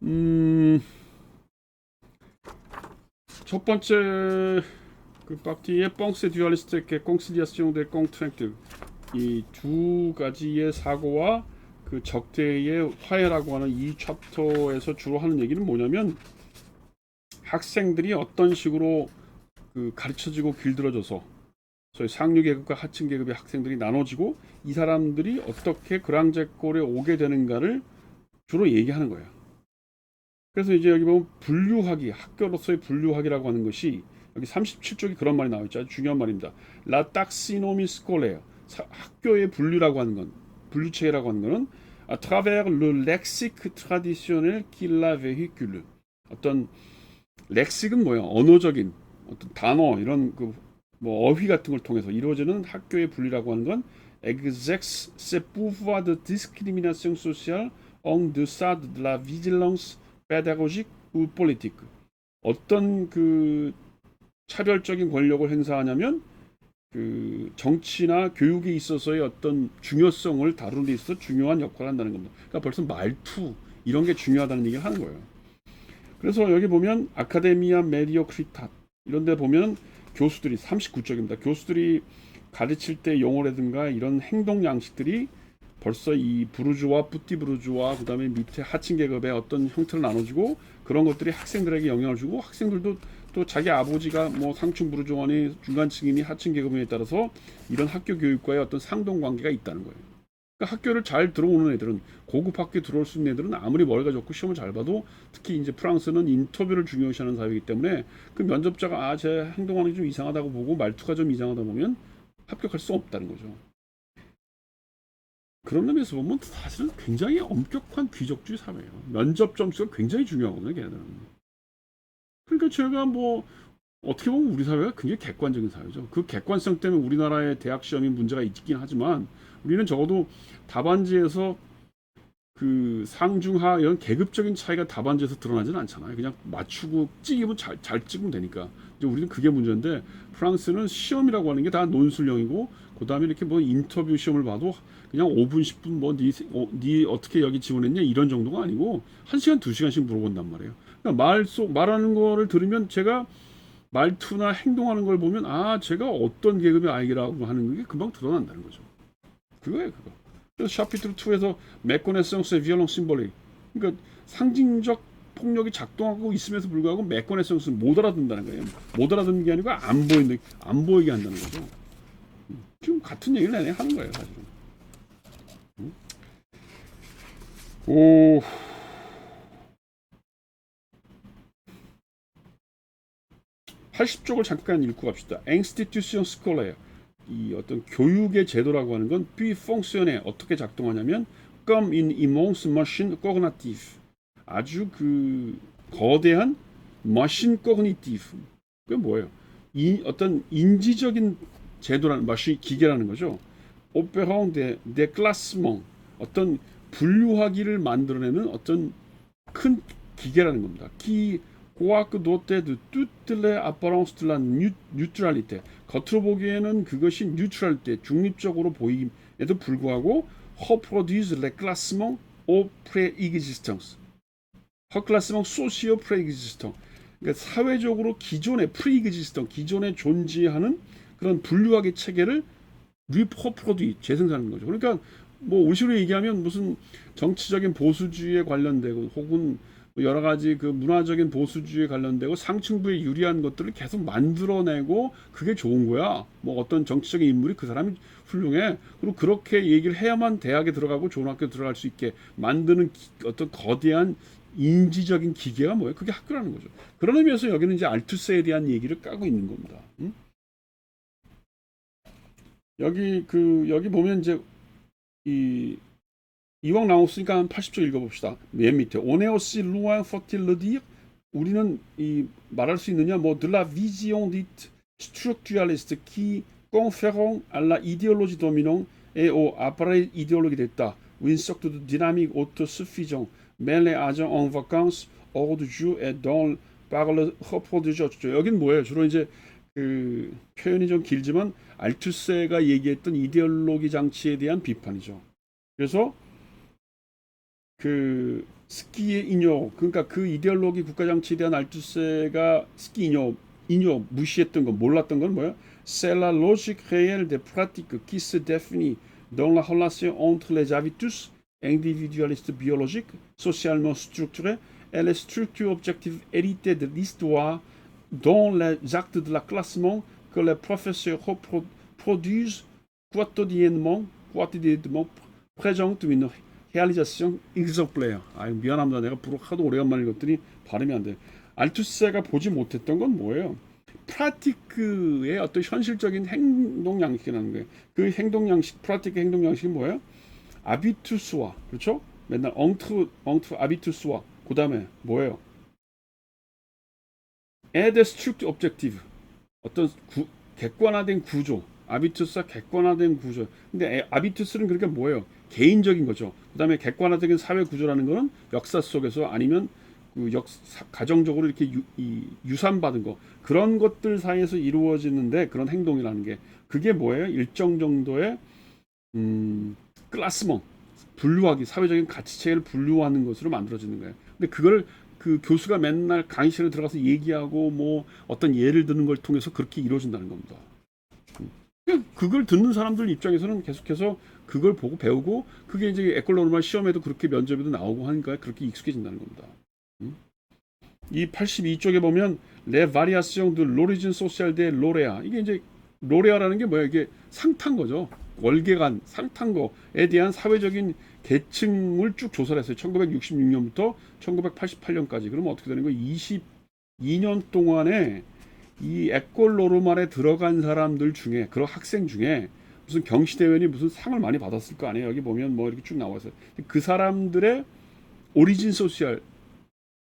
음, 첫 번째 그 파티의 뻥세 듀얼리스트 의 꽁실리아시옹 데 꽁트랭트 이 두 가지의 사고와 그 적대의 화해라고 하는 이 챕터에서 주로 하는 얘기는 뭐냐면 학생들이 어떤 식으로 그 가르쳐지고 길들여져서 소위 상류 계급과 하층 계급의 학생들이 나눠지고 이 사람들이 어떻게 그랑제골에 오게 되는가를 주로 얘기하는 거예요. 그래서 이제 여기 보면 분류하기, 학교로서의 분류하기라고 하는 것이 여기 37쪽이 그런 말이 나와 있죠. 아주 중요한 말입니다. La taxinomie scolaire. 학교의 분류라고 하는 건, 분류체계라고 하는 거는 à travers le lexique traditionnel qui la véhicule. 어떤 렉식은 뭐예요? 언어적인 어떤 단어 이런 그 뭐 어휘 같은 걸 통해서 이루어지는 학교의 분리라고 하는 건 exerce ses pouvoirs de discrimination sociale en deçà de la vigilance pédagogique ou politique. 어떤 그 차별적인 권력을 행사하냐면 그 정치나 교육에 있어서의 어떤 중요성을 다루는 데 있어서 중요한 역할을 한다는 겁니다. 그러니까 벌써 말투 이런 게 중요하다는 얘기를 하는 거예요. 그래서 여기 보면 아카데미아 메디오크리타 이런 데 보면 교수들이 39쪽입니다. 교수들이 가르칠 때 용어라든가 이런 행동 양식들이 벌써 이 부르주아, 뿌띠 부르주아, 그다음에 밑에 하층 계급의 어떤 형태를 나눠주고 그런 것들이 학생들에게 영향을 주고 학생들도 또 자기 아버지가 뭐 상층 부르주아니 중간층이니 하층 계급에 따라서 이런 학교 교육과의 어떤 상동 관계가 있다는 거예요. 그러니까 학교를 잘 들어오는 애들은 고급 학교에 들어올 수 있는 애들은 아무리 머리가 좋고 시험을 잘 봐도 특히 이제 프랑스는 인터뷰를 중요시하는 사회이기 때문에 그 면접자가 아, 제 행동하는 게 좀 이상하다고 보고 말투가 좀 이상하다 보면 합격할 수 없다는 거죠. 그런 의미에서 보면 사실은 굉장히 엄격한 귀족주의 사회예요. 면접 점수가 굉장히 중요하거든요, 걔네들은. 그러니까 제가 뭐 어떻게 보면 우리 사회가 굉장히 객관적인 사회죠. 그 객관성 때문에 우리나라의 대학 시험이 문제가 있긴 하지만 우리는 적어도 답안지에서 그 상중하 이런 계급적인 차이가 답안지에서 드러나지는 않잖아요. 그냥 맞추고 찍으면 잘 찍으면 되니까. 이제 우리는 그게 문제인데 프랑스는 시험이라고 하는 게 다 논술형이고 그다음에 이렇게 뭐 인터뷰 시험을 봐도 그냥 5분 10분 네 어떻게 여기 지원했냐 이런 정도가 아니고 1시간 2시간씩 물어본단 말이에요. 그러니까 말하는 거를 들으면 제가 말투나 행동하는 걸 보면 아 제가 어떤 계급의 아이라고 하는 게 금방 드러난다는 거죠. 그거예요 그거. 그래서 샤피트르 2에서 메코네성스의 비올롱 심볼릭 그러니까 상징적 폭력이 작동하고 있음에도 불구하고 메코네성스는 못 알아듣는다는 거예요. 못 알아듣는 게 아니고 안 보이게 한다는 거죠. 지금 같은 얘기를 내내 하는 거예요 사실은. 오 80쪽을 잠깐 읽고 갑시다. Institution scolaire 이 어떤 교육의 제도라고 하는 건 puis fonctionne 어떻게 작동하냐면 comme une immense machine cognitive 아주 그 거대한 머신 코그니티브 그게 뭐예요? 이 어떤 인지적인 제도라는 머신 기계라는 거죠. 오페랑 데 클라스몽 어떤 분류하기를 만들어내는 어떤 큰 기계라는 겁니다. 기 quoique doté de toutes les apparences de la neutralité. 겉으로 보기에는 그것이 뉴트럴때 중립적으로 보임에도 불구하고 reproduise les classements au préexistence. 허클라스몽 소시오 프레익지스턴 그러니까 사회적으로 기존의 프리익지스턴 기존에 존재하는 그런 분류학의 체계를 리퍼프로듀 재생산하는 거죠. 그러니까 뭐 우리식으로 얘기하면 무슨 정치적인 보수주의에 관련되고 혹은 여러 가지 그 문화적인 보수주의에 관련되고 상층부에 유리한 것들을 계속 만들어내고 그게 좋은 거야. 뭐 어떤 정치적인 인물이 그 사람이 훌륭해. 그리고 그렇게 얘기를 해야만 대학에 들어가고 좋은 학교 들어갈 수 있게 만드는 어떤 거대한 인지적인 기계가 뭐예요? 그게 학교라는 거죠. 그런 의미에서 여기는 이제 알투스에 대한 얘기를 까고 있는 겁니다. 여기 보면 이제 이 이왕 나왔으니까 한 80쪽 읽어봅시다. 맨 밑에 오네오시 루안 포틸르디 우리는 이 말할 수 있느냐 뭐 de la vision dite structuraliste qui conférant à la idéologie dominante et au appareil idéologique d'État une sorte de dynamique autosuffisante mais les agents en vacances hors du jeu et dans par le reproduction 여긴 뭐예요? 주로 이제 그 표현이 좀 길지만 알투세가 얘기했던 이데올로기 장치에 대한 비판이죠. 그래서 그 스키의 이뇨, 그러니까 그 이데올로기 국가정치에 대한 알투세가 스키 이뇨 무시했던 건, 몰랐던 건 뭐야? C'est la logique réelle des pratiques qui se définit dans la relation entre les habitus individualistes biologiques, socialement structurés, et les structures objectives héritées de l'histoire dans les actes de la classement que les professeurs produisent quotidiennement présentent une réalisation exemplaire. 아, 미안합니다. 내가 불어 하도 오래간만에 읽었더니 발음이 안 돼. 알투세가 보지 못했던 건 뭐예요? 프라티크의 어떤 현실적인 행동 양식이라는 거예요. 그 행동 양식, 프라티크 행동 양식이 뭐예요? 아비투스와, 그렇죠? 맨날 엉투 아비투스와, 그 다음에 뭐예요? 에데 스트럭트 오브젝티브, 어떤 객관화된 구조, 아비투스와 객관화된 구조. 근데 아비투스는 그러니까 뭐예요? 개인적인 거죠. 그 다음에 객관화적인 사회 구조라는 거는 역사 속에서 아니면 그 가정적으로 이렇게 유산받은 거, 그런 것들 사이에서 이루어지는데, 그런 행동이라는 게 그게 뭐예요? 일정 정도의 클라스먼, 분류하기, 사회적인 가치 체계를 분류하는 것으로 만들어지는 거예요. 근데 그걸 그 교수가 맨날 강의실에 들어가서 얘기하고 뭐 어떤 예를 드는 걸 통해서 그렇게 이루어진다는 겁니다. 그걸 듣는 사람들 입장에서는 계속해서 그걸 보고 배우고, 그게 이제 에콜노르말 시험에도 그렇게 면접에도 나오고 하니까 그렇게 익숙해진다는 겁니다. 이 82쪽에 보면 레 바리아시옹 드 로리진 소셜 데 로레아, 이게 이제 로레아라는 게 뭐야? 이게 상탄거죠. 월계관 상탄거에 대한 사회적인 계층을 쭉 조사를 했어요. 1966년부터 1988년까지. 그러면 어떻게 되는 거예요? 22년 동안에 이 에콜 노르말에 들어간 사람들 중에, 그런 학생 중에 무슨 경시대회니 무슨 상을 많이 받았을 거 아니에요. 여기 보면 뭐 이렇게 쭉 나와서 그 사람들의 오리진 소셜,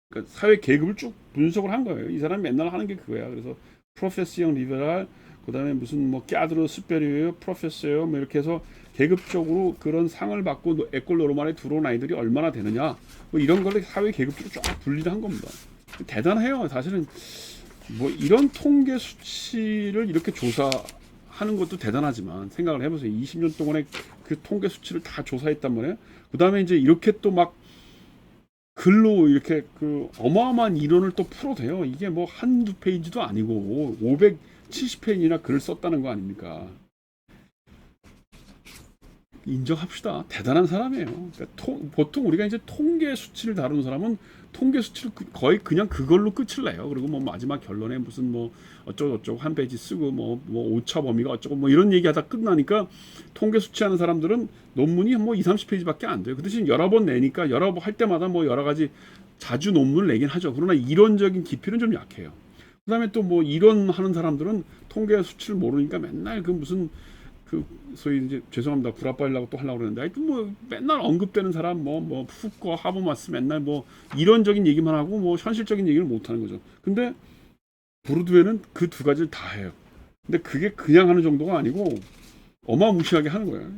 그러니까 사회 계급을 쭉 분석을 한 거예요. 이 사람이 맨날 하는 게 그거야. 그래서 프로페시옹 리베랄, 그다음에 무슨 뭐 까드로 스페리오 프로페서요, 뭐 이렇게 해서 계급적으로 그런 상을 받고 에콜 노르말에 들어온 아이들이 얼마나 되느냐, 뭐 이런 걸 사회 계급적으로 쫙 분리를 한 겁니다. 대단해요. 사실은 뭐 이런 통계 수치를 이렇게 조사하는 것도 대단하지만, 생각을 해보세요. 20년 동안에 그 통계 수치를 다 조사했단 말이에요. 그 다음에 이제 이렇게 또 막 글로 이렇게 그 어마어마한 이론을 또 풀어대요. 이게 뭐 한두 페이지도 아니고 570페이지나 글을 썼다는 거 아닙니까? 인정합시다. 대단한 사람이에요. 그러니까 보통 우리가 이제 통계 수치를 다루는 사람은 통계 수치를 거의 그냥 그걸로 끝을 내요. 그리고 뭐 마지막 결론에 무슨 뭐 어쩌고 한 페이지 쓰고 뭐 오차 범위가 어쩌고 뭐 이런 얘기하다 끝나니까, 통계 수치하는 사람들은 논문이 뭐 2, 30페이지밖에 안 돼요. 그 대신 여러 번 내니까 여러 번 할 때마다 뭐 여러 가지 자주 논문을 내긴 하죠. 그러나 이론적인 깊이는 좀 약해요. 그다음에 또 뭐 이론하는 사람들은 통계 수치를 모르니까 맨날 그 무슨 그 소위 이제 죄송합니다, 구라빠이라고 또 하려고 그러는데, 하여튼 뭐 맨날 언급되는 사람 뭐 푸커 하버마스 맨날 뭐 이론적인 얘기만 하고 뭐 현실적인 얘기를 못 하는 거죠. 근데 부르드웨는 그 두 가지를 다 해요. 근데 그게 그냥 하는 정도가 아니고 어마무시하게 하는 거예요.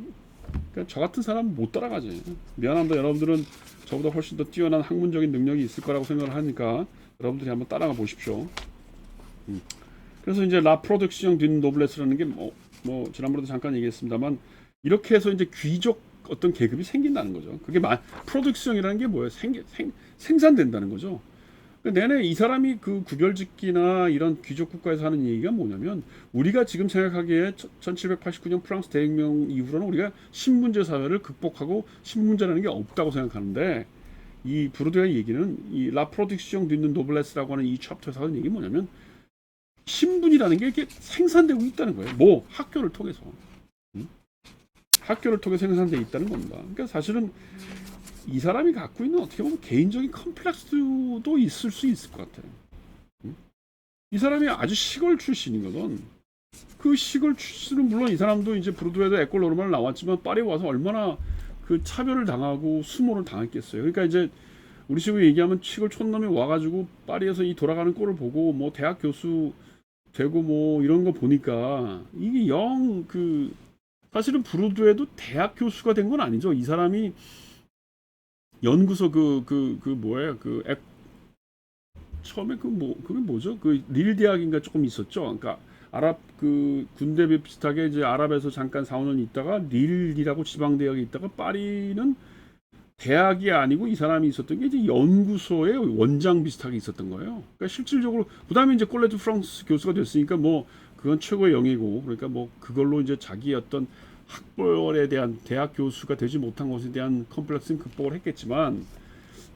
그러니까 저 같은 사람 못 따라가지. 미안합니다. 여러분들은 저보다 훨씬 더 뛰어난 학문적인 능력이 있을 거라고 생각을 하니까 여러분들이 한번 따라가 보십시오. 그래서 이제 라 프로덕시옹 딘 노블레스라는 게 뭐 지난번에도 잠깐 얘기했습니다만, 이렇게 해서 이제 귀족 어떤 계급이 생긴다는 거죠. 그게 프로덕시옹이라는 게 뭐예요? 생산된다는 거죠. 내내 이 사람이 그 구별짓기나 이런 귀족 국가에서 하는 얘기가 뭐냐면, 우리가 지금 생각하기에 1789년 프랑스 대혁명 이후로는 우리가 신분제 사회를 극복하고 신분제라는 게 없다고 생각하는데, 이 부르드의 얘기는 이 라 프로덕시옹 듀 노블레스라고 하는 이 챕터에서 하는 얘기 뭐냐면, 신분이라는 게 이렇게 생산되고 있다는 거예요. 뭐 학교를 통해서, 학교를 통해 생산되어 있다는 겁니다. 그러니까 사실은 이 사람이 갖고 있는 어떻게 보면 개인적인 컴플렉스도 있을 수 있을 것 같아요. 이 사람이 아주 시골 출신이거든. 그 시골 출신은 물론 이 사람도 이제 부르드웨도 에콜 노르말 나왔지만 파리에 와서 얼마나 그 차별을 당하고 수모를 당했겠어요. 그러니까 이제 우리 식으로 얘기하면 시골 촌놈이 와가지고 파리에서 이 돌아가는 꼴을 보고 뭐 대학 교수 되고 뭐 이런 거 보니까 이게 영 그 사실은 부르드웨도 대학 교수가 된 건 아니죠. 이 사람이 연구소 뭐예요? 처음에 그게 뭐죠? 그 릴 대학인가 조금 있었죠. 그러니까 아랍 그 군대 비슷하게 이제 아랍에서 잠깐 4, 5년 있다가 릴이라고 지방 대학에 있다가 파리는 대학이 아니고 이 사람이 있었던 게 이제 연구소의 원장 비슷하게 있었던 거예요. 그러니까 실질적으로 그다음에 이제 콜레지 프랑스 교수가 됐으니까 뭐 그건 최고의 영예고 그러니까 뭐 그걸로 이제 자기의 어떤 학벌에 대한 대학 교수가 되지 못한 것에 대한 컴플렉스는 극복을 했겠지만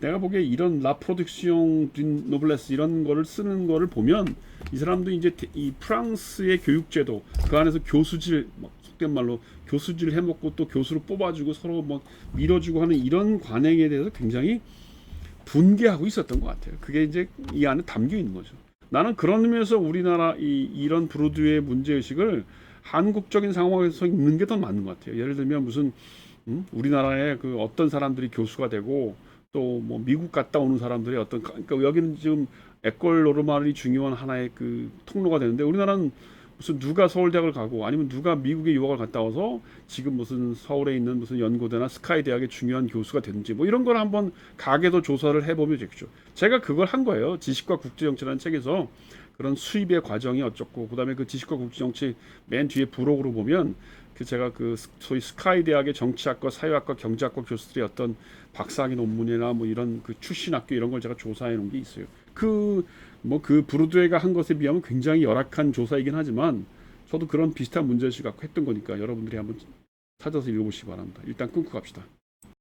내가 보기에 이런 라 프로덕시옹 d'une 노블레스 이런 거를 쓰는 거를 보면 이 사람도 이제 이 프랑스의 교육제도 그 안에서 교수질 막 속된 말로 교수질 해먹고 또 교수를 뽑아주고 서로 막 밀어주고 하는 이런 관행에 대해서 굉장히 분개하고 있었던 것 같아요. 그게 이제 이 안에 담겨 있는 거죠. 나는 그런 의미에서 우리나라 이런 브루드의 문제의식을 한국적인 상황에서 있는 게 더 맞는 것 같아요. 예를 들면 무슨 우리나라에 그 어떤 사람들이 교수가 되고 또 뭐 미국 갔다 오는 사람들이 어떤 그러니까 여기는 지금 에콜 노르말이 중요한 하나의 그 통로가 되는데 우리나라는 무슨 누가 서울대학을 가고 아니면 누가 미국에 유학을 갔다 와서 지금 무슨 서울에 있는 무슨 연고대나 스카이 대학의 중요한 교수가 됐는지 뭐 이런 걸 한번 가계도 조사를 해보면 되겠죠. 제가 그걸 한 거예요. 지식과 국제정치라는 책에서 그런 수입의 과정이 어쩌고 그다음에 그 지식과 국제정치 맨 뒤에 부록으로 보면 그 제가 그 소위 스카이 대학의 정치학과 사회학과 경제학과 교수들의 어떤 박사학위 논문이나 뭐 이런 그 출신 학교 이런 걸 제가 조사해 놓은 게 있어요. 그 뭐 그 브루드웨가 한 것에 비하면 굉장히 열악한 조사이긴 하지만 저도 그런 비슷한 문제의식 갖고 했던 거니까 여러분들이 한번 찾아서 읽어보시기 바랍니다. 일단 끊고 갑시다.